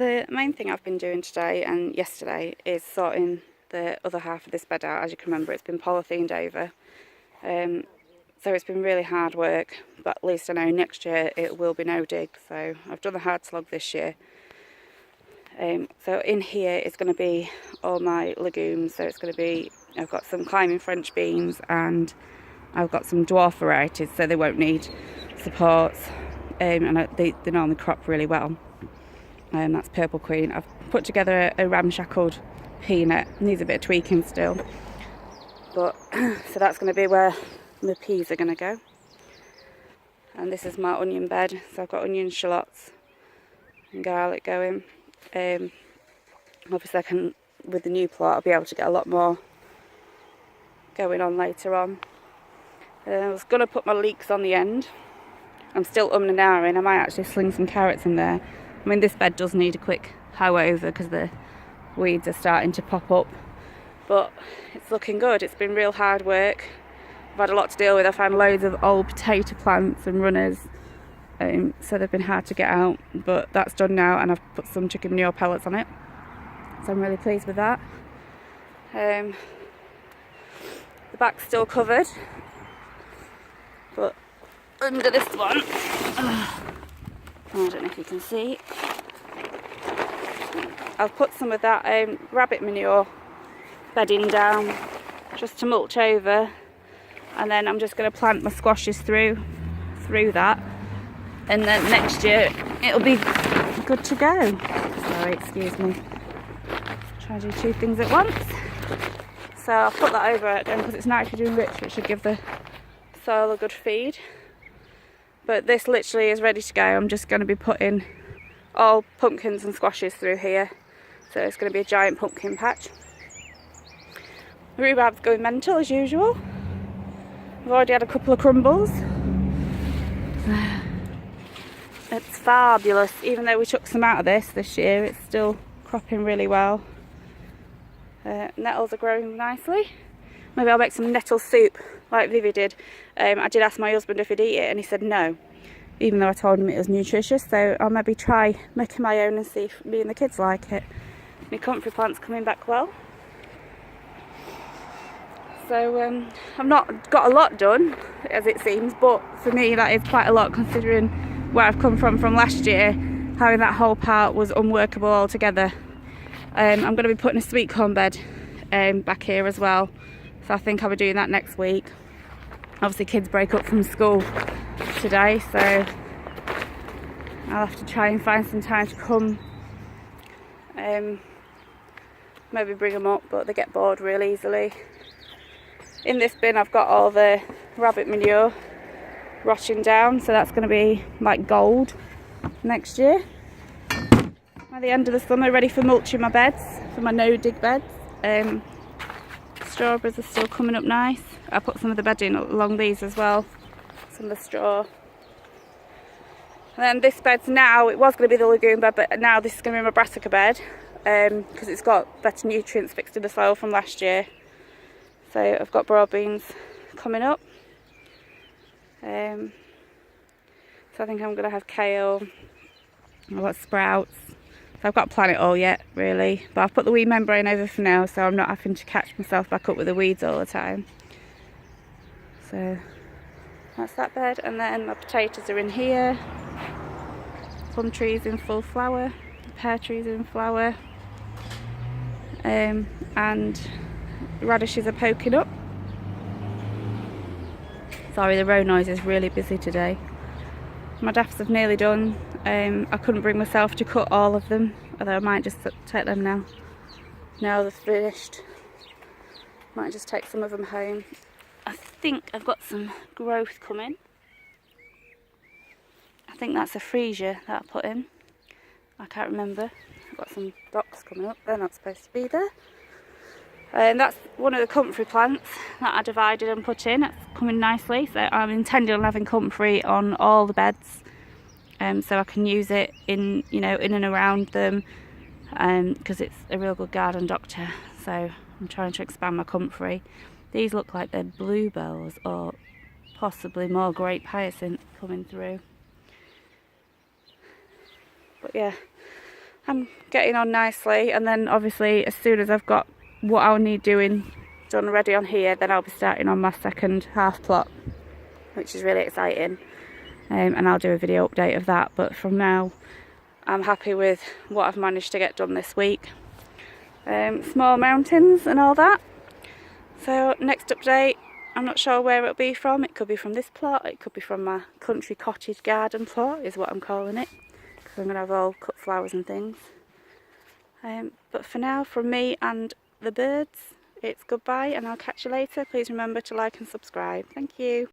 The main thing I've been doing today and yesterday is sorting the other half of this bed out. As you can remember, it's been polythened over. So it's been really hard work, but at least I know next year it will be no dig. So I've done the hard slog this year. So in here is going to be all my legumes. So it's going to be, I've got some climbing French beans and I've got some dwarf varieties, so they won't need supports, and they normally crop really well. That's Purple Queen. I've put together a ramshackled peanut. Needs a bit of tweaking still, but so that's going to be where the peas are going to go. And this is my onion bed. So I've got onions, shallots, and garlic going. Obviously, I can, with the new plot, I'll be able to get a lot more going on later on. I was going to put my leeks on the end. I'm still and ahhing. I might actually sling some carrots in there. I mean, this bed does need a quick hoe over because the weeds are starting to pop up, but it's looking good. It's been real hard work. I've had a lot to deal with. I found loads of old potato plants and runners, so they've been hard to get out, but that's done now, and I've put some chicken manure pellets on it, so I'm really pleased with that. The back's still covered, but under this one, I don't know if you can see, I've put some of that rabbit manure bedding down just to mulch over, and then I'm just going to plant my squashes through that, and then next year it'll be good to go. Sorry, excuse me, trying to do two things at once. So I'll put that over again because it's nitrogen rich, which should give the soil a good feed. But this literally is ready to go. I'm just going to be putting all pumpkins and squashes through here. So it's going to be a giant pumpkin patch. The rhubarb's going mental as usual. I've already had a couple of crumbles. It's fabulous. Even though we took some out of this year, it's still cropping really well. Nettles are growing nicely. Maybe I'll make some nettle soup like Vivi did. I did ask my husband if he'd eat it and he said no, even though I told him it was nutritious. So I'll maybe try making my own and see if me and the kids like it. My comfrey plant's coming back well. So I've not got a lot done as it seems, but for me that is quite a lot considering where I've come from last year. Having that whole part was unworkable altogether. I'm going to be putting a sweet corn bed back here as well. So I think I'll be doing that next week. Obviously kids break up from school today, so I'll have to try and find some time to come. Maybe bring them up, but they get bored real easily. In this bin I've got all the rabbit manure rotting down, so that's going to be like gold next year. At the end of the summer, ready for mulching my beds, for my no-dig beds. Strawberries are still coming up nice. I put some of the bedding along these as well, some of the straw. And then this bed's now, it was going to be the legume bed, but now this is going to be my brassica bed, because it's got better nutrients fixed in the soil from last year. So I've got broad beans coming up. So I think I'm going to have kale, I've got sprouts. So I've got to plant it all yet, really. But I've put the weed membrane over for now, so I'm not having to catch myself back up with the weeds all the time. So that's that bed. And then my potatoes are in here. Plum trees in full flower. Pear trees in flower. And radishes are poking up. Sorry, the road noise is really busy today. My daffs have nearly done. I couldn't bring myself to cut all of them, although I might just take them now. Now they're finished. Might just take some of them home. I think I've got some growth coming. I think that's a freesia that I put in. I can't remember. I've got some docks coming up. They're not supposed to be there. And that's one of the comfrey plants that I divided and put in. That's coming nicely. So I'm intending on having comfrey on all the beds. So I can use it in and around them, because it's a real good garden doctor. So I'm trying to expand my comfrey. These look like they're bluebells or possibly more grape hyacinth coming through. But yeah, I'm getting on nicely, and then obviously as soon as I've got what I'll need doing done ready on here, then I'll be starting on my second half plot, which is really exciting, and I'll do a video update of that. But from now I'm happy with what I've managed to get done this week. Small mountains and all that. So next update, I'm not sure where it'll be from. It could be from this plot, it could be from my country cottage garden plot is what I'm calling it, because I'm going to have all cut flowers and things. But for now, from me and the birds, it's goodbye, and I'll catch you later. Please remember to like and subscribe. Thank you.